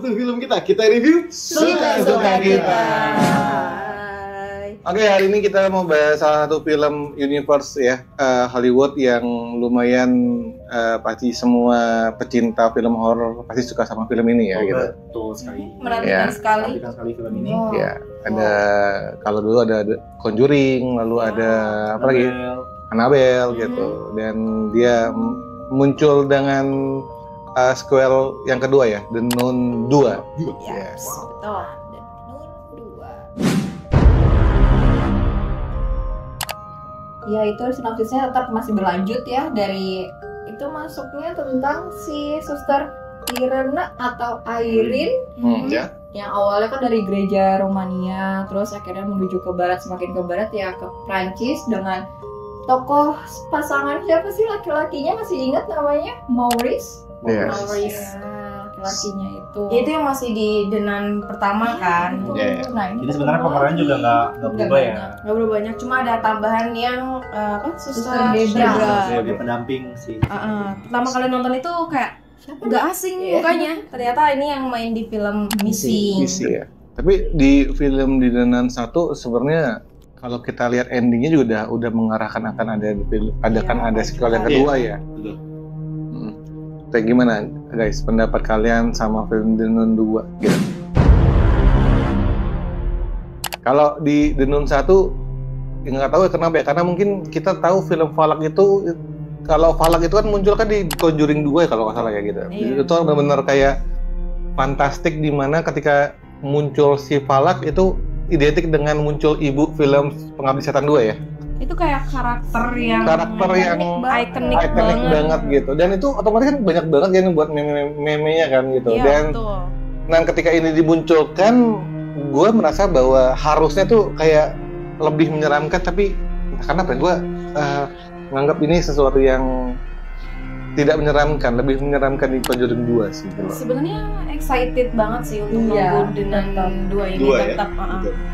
to film kita review Suka-suka kita. Oke, hari ini kita mau bahas salah satu film universe ya, Hollywood yang lumayan pasti semua pecinta film horor pasti suka sama film ini ya gitu. Betul sekali. Menantikan sekali. Menantikan sekali film ini. Ya, ada kalau dulu ada Conjuring, lalu ada apa lagi? Annabelle gitu. Dan dia muncul dengan sequel yang kedua ya, The Nun 2. Yes, betul. Dan Nun 2. Ya itu sinopsisnya tetap masih berlanjut ya, dari itu masuknya tentang si Suster Irene atau Irene Ya. yang awalnya kan dari gereja Romania, terus akhirnya menuju ke barat, semakin ke barat ya ke Prancis dengan tokoh pasangan siapa sih laki-lakinya, masih ingat namanya? Maurice. Yes. Maurice. Laki-lakinya itu. Ya, itu yang masih di denan pertama kan. Yeah. Nah, ini Jadi sebenarnya pemerannya juga nggak berubah ya. Gak berubah banyak, cuma ada tambahan yang Suster Suster Debra. Debra. Sebagai pendamping sih. Pertama kali nonton itu kayak nggak asing mukanya. Ternyata ini yang main di film Missing. Ya. Tapi di film di Denan 1 sebenarnya kalau kita lihat endingnya juga udah mengarahkan akan ada sequel yang kedua ya. Betul. Kayak gimana guys pendapat kalian sama film The Nun 2 gitu? Kalau di The Nun 1 nggak tahu ya kenapa ya, karena mungkin kita tahu film Falak itu, kalau Falak itu kan muncul kan di Conjuring 2 ya kalau nggak salah ya gitu. Itu benar-benar kayak fantastik, di mana ketika muncul si Falak itu identik dengan muncul ibu film Pengabdi Setan 2 ya. Itu kayak karakter yang ikonik banget gitu, dan itu otomatis kan banyak banget kan buat meme-nya kan gitu. Iya, Dan betul. nah ketika ini dimunculkan, gue merasa bahwa harusnya tuh kayak lebih menyeramkan, tapi karena apa? Gue nganggap ini sesuatu yang tidak menyeramkan, lebih menyeramkan di Conjuring 2 sih. Gitu. Sebenarnya excited banget sih untuk nunggu Denan 2 ini tetap.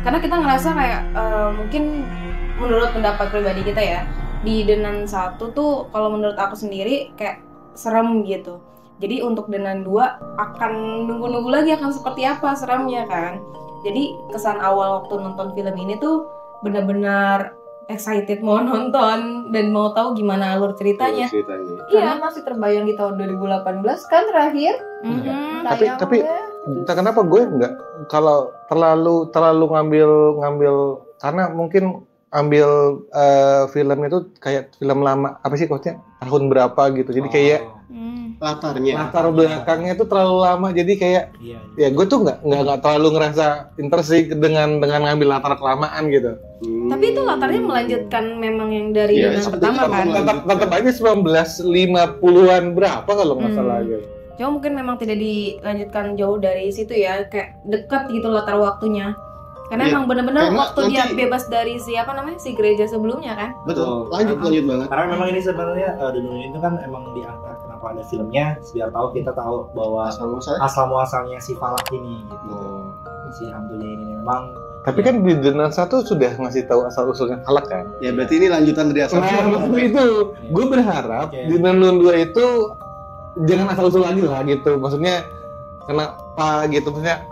Karena kita ngerasa kayak mungkin menurut pendapat pribadi kita ya, di Denan 1 tuh kalau menurut aku sendiri kayak serem gitu. Jadi untuk Denan 2 akan nunggu-nunggu lagi akan seperti apa seremnya kan. Jadi kesan awal waktu nonton film ini tuh benar-benar excited mau nonton dan mau tahu gimana alur ceritanya. Karena masih terbayang di tahun 2018 kan terakhir. Tapi entah kenapa gue nggak, kalau terlalu ngambil karena mungkin ambil film itu kayak film lama, apa sih maksudnya tahun berapa gitu, jadi kayak latar belakangnya itu terlalu lama, jadi kayak ya gue tuh nggak terlalu ngerasa interest dengan ngambil latar kelamaan gitu. Tapi itu latarnya melanjutkan memang yang dari Denan pertama kan. Tetap aja 1950-an berapa kalau nggak salah gitu. Cuma mungkin memang tidak dilanjutkan jauh dari situ ya, kayak dekat gitu latar waktunya. Karena emang benar-benar waktu dia bebas dari si gereja sebelumnya kan. Betul. Lanjut banget. Karena memang ini sebenarnya The Nun itu kan emang diangkat kenapa ada filmnya, biar kita tahu bahwa asal muasalnya si Falak ini gitu. Si hantunya ini memang. Tapi kan di Denan 1 sudah ngasih tahu asal usulnya Falak kan. Ya berarti ini lanjutan dari asal. Itu gue berharap di Denan 2 itu jangan asal usul lagi lah gitu. Maksudnya kenapa gitu, maksudnya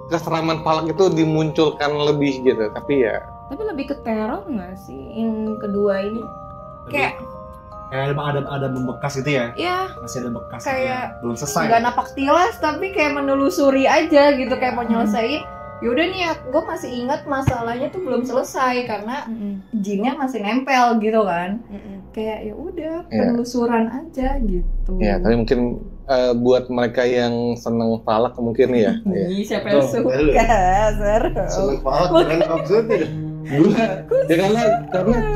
keseraman Falak itu dimunculkan lebih gitu, tapi lebih ke teror nggak sih yang kedua ini? Kayak ada membekas gitu ya? Iya. Masih ada bekas kayak belum selesai. Nggak napak tilas, tapi kayak menelusuri aja gitu, kayak mau nyelesain. Yaudah nih, gue masih ingat masalahnya tuh belum selesai karena jinnya masih nempel gitu kan. Kayak ya udah penelusuran aja gitu. Ya, tapi mungkin buat mereka yang seneng Falak mungkin ya. Siapa yang suka? Seneng Falak dengan maksudnya. Ya karena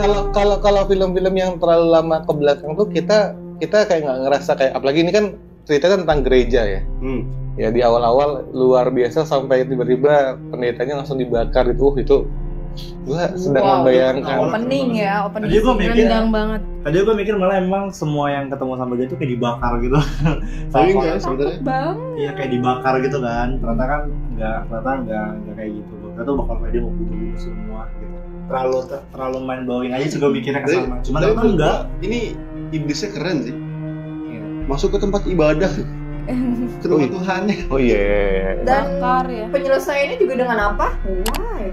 kalau film-film yang terlalu lama ke belakang tuh kita kayak nggak ngerasa kayak, apalagi ini kan ceritanya tentang gereja ya. Ya di awal-awal luar biasa sampai tiba-tiba pendetanya langsung dibakar itu gua sedang membayangkan. Opening Tadi gue mikir banget. Tadi gue mikir malah emang semua yang ketemu sama dia tuh kayak dibakar gitu. Tapi enggak sebenarnya. Iya kayak dibakar gitu kan. Ternyata enggak kayak gitu. Ternyata tuh bakal kayak dia mau bunuh semua gitu. Terlalu mind blowing aja sih gue mikirnya ke sana. Cuma ternyata enggak. Ini iblisnya keren sih. Masuk ke tempat ibadah. ke rumah Tuhan. Oh iya. Dan ya. penyelesaiannya juga dengan apa? Why?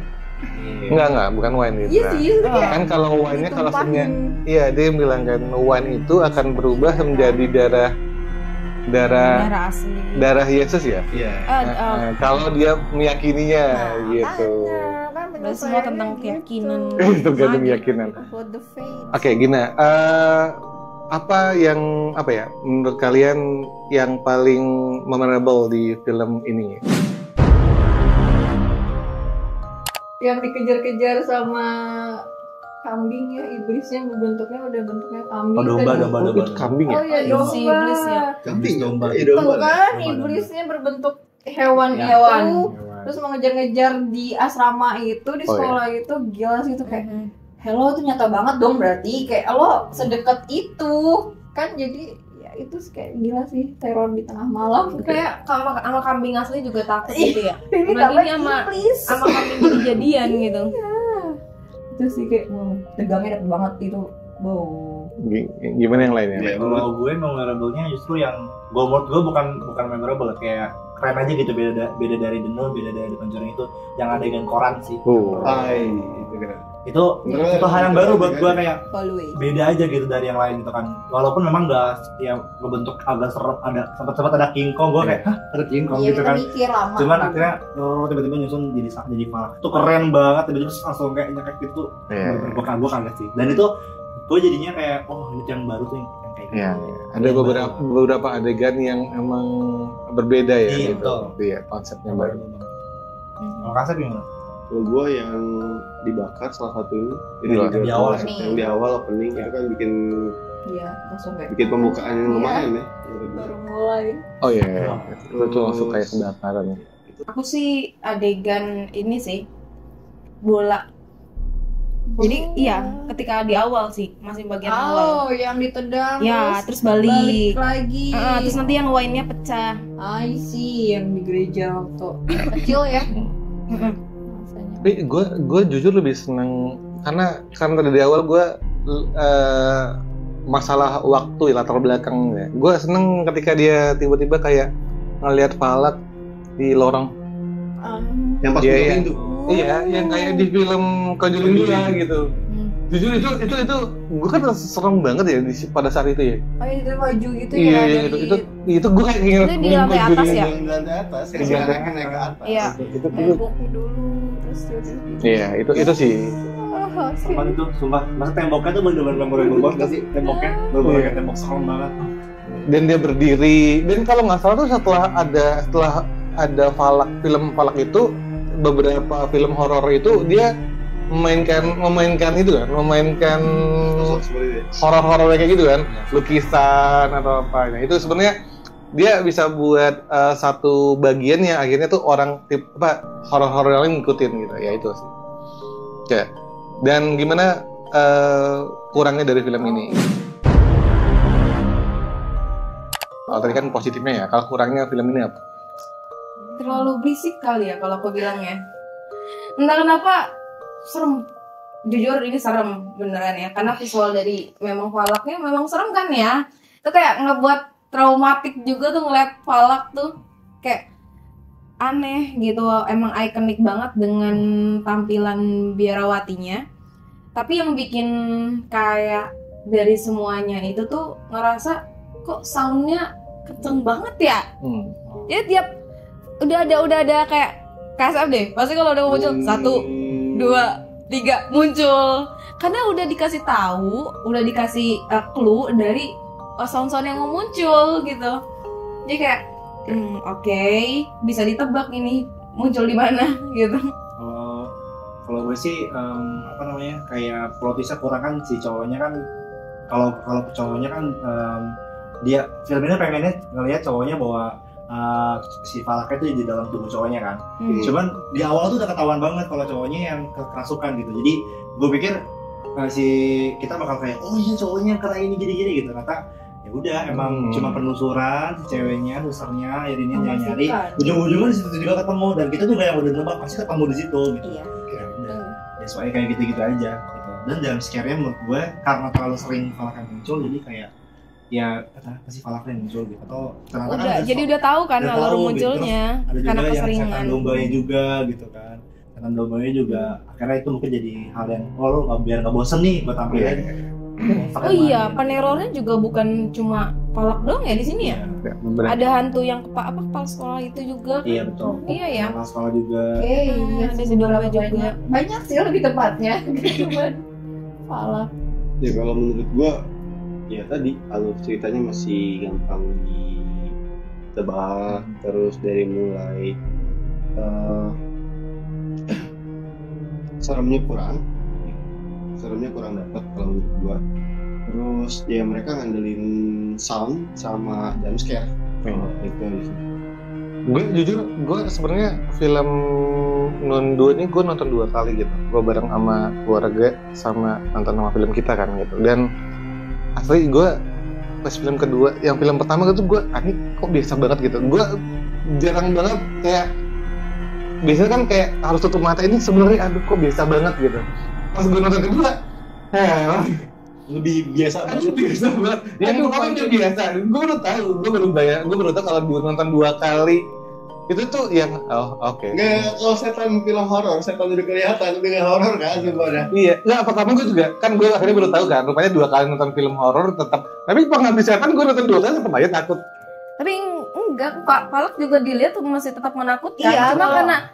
Enggak, bukan wine itu. Iya sih, kan kalau wine-nya kalau sebenarnya iya dia bilang kan wine itu akan berubah menjadi darah asli. Darah Yesus ya? Iya. Kalau dia meyakininya gitu. Semua tentang keyakinan. Tergantung keyakinan. Oke, Gina, apa yang menurut kalian yang paling memorable di film ini? Yang dikejar-kejar sama kambing ya, iblisnya bentuknya kambing. Oh, domba. Kambing ya? Oh iya, domba. Si iblis ya. Kambing domba. Tuh kan, iblisnya berbentuk hewan itu, terus mengejar-ngejar di asrama itu, di sekolah itu, gila sih itu kayak, hello itu nyata banget dong berarti, kayak lo sedekat itu, kan jadi ya itu kayak gila sih teror di tengah malam. Kayak sama kambing asli juga takut gitu ya. Ini sama kambing kejadian gitu. Itu sih kayak tegangnya dapet banget itu. Wow. Gimana yang lainnya? Ya, kalau gue memorable-nya justru yang menurut gue bukan memorable, kayak keren aja gitu, beda dari The Nun, beda dari The Conjuring itu yang adegan koran sih. Itu hal yang baru buat gue, kayak beda aja gitu dari yang lain gitu kan. Walaupun memang udah ya berbentuk agak serem, sempat ada King Kong, gue kayak ada King Kong gitu kan. Cuman akhirnya tiba-tiba nyusun jadi falak. Itu keren banget, tiba-tiba langsung kayak nyekek gitu. Gue kaget sih. Dan itu gue jadinya kayak ini yang baru tuh yang kayak gitu. Ada beberapa adegan yang emang berbeda ya gitu. Iya, konsepnya baru. Kalau kasar gimana? Kalau gue yang dibakar salah satu di awal yang di awal opening itu kan bikin pembukaan yang lumayan ya. Baru mulai. Oh iya. Itu langsung kayak kebakaran. Aku sih adegan ini sih bola. Jadi ketika di awal sih, masih bagian awal. Oh, yang ditendang. Ya, terus balik lagi. Terus nanti yang wine-nya pecah. I see, yang di gereja waktu kecil ya. Tapi gue jujur lebih seneng karena dari awal gue masalah waktu latar belakangnya. Gue seneng ketika dia tiba-tiba kayak ngelihat falak di lorong. Yang pas pintu. Iya, yang kayak di film Conjuring gitu. Jujur itu gue kan serem banget ya pada saat itu ya. Oh itu maju gitu ya. Iya, itu gue kayak ingat itu di lantai atas ya. Di lantai atas, naik ke atas. Iya. Itu dulu terus. Iya, itu sih. Apa itu? Sumpah, masa temboknya tuh bener-bener memorable banget gak sih? Temboknya bener-bener kayak tembok serem banget. Dan dia berdiri. Dan kalau nggak salah tuh setelah ada film falak itu, beberapa film horor itu dia memainkan horor-horor kayak gitu kan, lukisan atau apa. Nah, itu sebenarnya dia bisa buat satu bagian yang akhirnya tuh orang horor-horor lain ngikutin gitu ya, itu sih. Oke. Dan gimana kurangnya dari film ini? Kalau tadi kan positifnya ya, kalau kurangnya film ini apa? Terlalu berisik kali ya kalau aku bilangnya. Entah kenapa serem. Jujur ini serem beneran ya, karena visual dari memang falaknya memang serem kan ya. Itu kayak ngebuat traumatik juga tuh ngeliat falak tuh, kayak aneh gitu. Emang ikonik banget dengan tampilan biarawatinya. Tapi yang bikin kayak dari semuanya itu tuh ngerasa kok soundnya kenceng banget ya. Jadi tiap udah ada kayak KSF deh, pasti kalau udah muncul 1, 2, 3 muncul, karena udah dikasih tahu, udah dikasih clue dari sound-sound yang mau muncul gitu. Jadi kayak oke, bisa ditebak ini muncul di mana gitu. Kalau gue sih kayak plotisnya kurang kan, si cowoknya kan, kalau cowoknya kan dia filmnya pengennya ngelihat cowoknya bahwa si falaknya itu di dalam tubuh cowoknya kan. Cuman di awal tuh udah ketahuan banget kalau cowoknya yang kerasukan gitu. Jadi gue pikir kita bakal kayak cowoknya kena ini gini-gini gitu. Ternyata ya udah emang cuma penelusuran si ceweknya, susternya akhirnya nyari. Ujung-ujungnya di situ juga ketemu, dan kita juga yang udah nebak pasti ketemu di situ gitu. Iya. That's why kayak gitu-gitu aja gitu. Dan jump scare-nya menurut gue karena terlalu sering falaknya muncul, jadi kayak ya pasti falak yang muncul gitu atau ternyata udah jadi udah tahu kan alur munculnya gitu. karena Ada juga keseringan. yang setan dombanya juga gitu kan, setan dombanya juga akhirnya itu mungkin jadi hal yang lu biar nggak bosen nih buat tampilin. Oh iya, penerornya juga bukan cuma palak doang ya di sini ya. Ada hantu yang kepala sekolah itu juga. Iya betul. Iya ya. Kepala sekolah juga. Iya, ada beberapa juga. Banyak sih lebih tepatnya. Cuman palak. Ya kalau menurut gua ya tadi alur ceritanya masih gampang ditebak, terus dari mulai seremnya kurang dapat kalau menurut gua. Terus ya mereka ngandelin sound sama jump scare. Itu aja. Gue jujur, gue sebenarnya film Nun 2 ini gue nonton 2 kali gitu. Gue bareng sama keluarga sama nonton sama film kita kan gitu. Dan asli gue pas film kedua, yang film pertama itu gue aneh kok biasa banget gitu. Gue jarang banget kayak biasanya kan kayak harus tutup mata, ini sebenarnya aduh kok biasa banget gitu. Pas gue nonton kedua, lebih biasa banget. Ya gue udah biasa. Gue baru tahu kalau gue nonton 2 kali itu tuh yang oke. Nggak, kalau setan film horor, setan udah kelihatan, udah nggak horor kan sebenarnya. Iya, nggak pertama gue juga kan gue akhirnya baru tahu kan, rupanya 2 kali nonton film horor tetap. Tapi pengabdi setan gue nonton 2 kali tetap aja takut. Tapi enggak, Palak juga dilihat tuh masih tetap menakutkan. Iya, cuma karena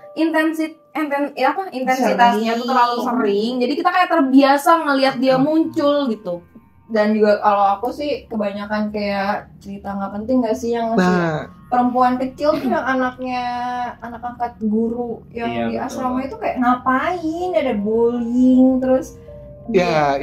intensitasnya tuh terlalu sering, jadi kita kayak terbiasa ngelihat dia muncul gitu. Dan juga kalau aku sih kebanyakan kayak cerita nggak penting nggak sih yang perempuan kecil tuh yang anak angkat guru yang di asrama itu kayak ngapain, ada bullying terus ya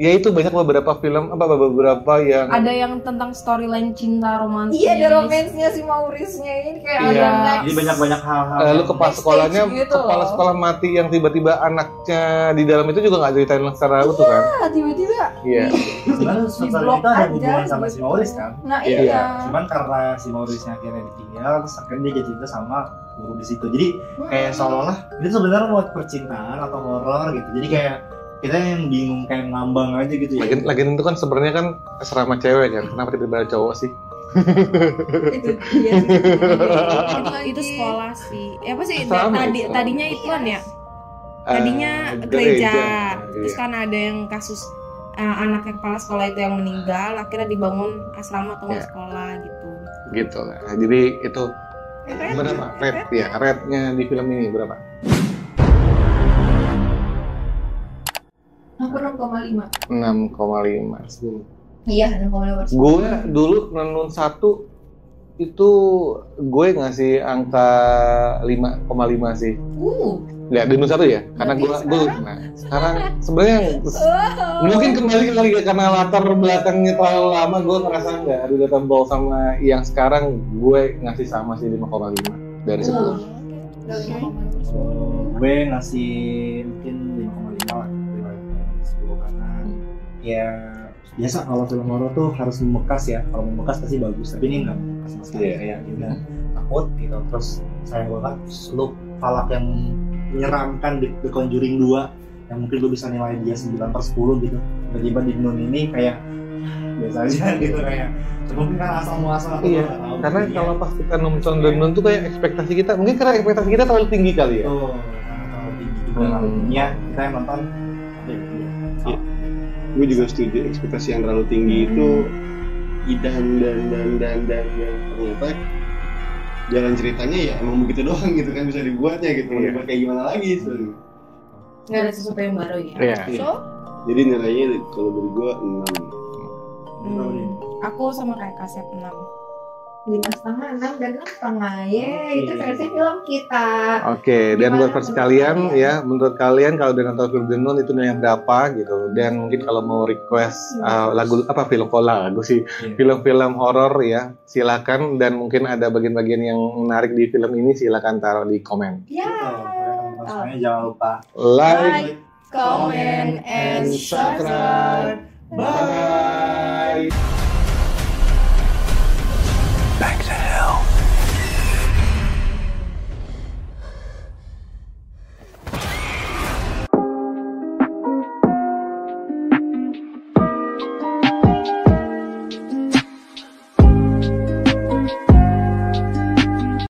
itu banyak beberapa film beberapa yang ada yang tentang storyline cinta romantis. Iya, ada romansnya si Maurice-nya ini kayak ada next. Jadi banyak hal-hal. Lalu kepala sekolahnya gitu kepala sekolah mati yang tiba-tiba anaknya di dalam itu juga nggak ceritain secara utuh kan? Tiba-tiba. Iya. Sebenarnya sebenarnya itu ada hubungan sama si Maurice kan. Nah iya. Cuman karena si Maurice-nya akhirnya ditinggal, terus akhirnya dia cerita sama guru di situ. Jadi kayak seolah-olah itu sebenarnya mau percintaan atau horor gitu. Jadi kayak kita yang bingung kayak ngambang aja gitu ya. Lagi itu kan sebenarnya kan asrama cewek kan, kenapa tiba-tiba ada cowok sih? Itu iya sih. Itu sekolah sih. Apa sih? Sama, Tadinya ituan ya. Tadinya gereja. Terus karena ada yang kasus anaknya kepala sekolah itu yang meninggal, akhirnya dibangun asrama atau sekolah gitu. Gitu lah. Jadi itu berapa? Rate-nya di film ini berapa? Aku 6,5. 6,5. Iya, 6,5. Gue dulu Nun 1 itu gue ngasih angka 5,5 sih. Lihat di Nun 1 ya, karena gue sekarang sebenarnya mungkin kembali lagi karena latar belakangnya terlalu lama, gue ngerasa nggak ada tembol sama yang sekarang. Gue ngasih sama sih 5,5 dari 10. Gue ngasih mungkin 5,5 lah. Ya biasa kalau film horor tuh harus membekas ya, kalau membekas pasti bagus, tapi ini enggak membekas sama sekali. Kayak udah takut gitu. Terus sayang banget look Falak yang menyeramkan di The Conjuring 2 yang mungkin gue bisa nilai dia 9/10 gitu, tiba-tiba di Nun ini kayak biasa aja gitu, kayak mungkin kan asal-muasal. Iya, karena kalau pas kita nonton The Nun tuh kayak ekspektasi kita, mungkin karena ekspektasi kita terlalu tinggi kali ya. Karena terlalu tinggi juga ya, kita yang nonton gue juga setuju, ekspektasi yang terlalu tinggi itu dan ternyata jalan ceritanya ya emang begitu doang gitu kan, bisa dibuatnya gitu, mau dibuat kayak gimana lagi nggak ada sesuatu yang baru ya. So jadi nilainya kalau dari gue 6. Aku sama kayak Kasep 6. 5,5, 6 dan 6,5 itu versi film kita. Oke, dan buat versi kalian ya, menurut kalian kalau udah nonton film The Nun itu nilainya berapa gitu? Dan mungkin kalau mau request film-film horor ya, silakan, dan mungkin ada bagian-bagian yang menarik di film ini, silakan taruh di komen. Semuanya jangan lupa like, comment, and subscribe. Bye.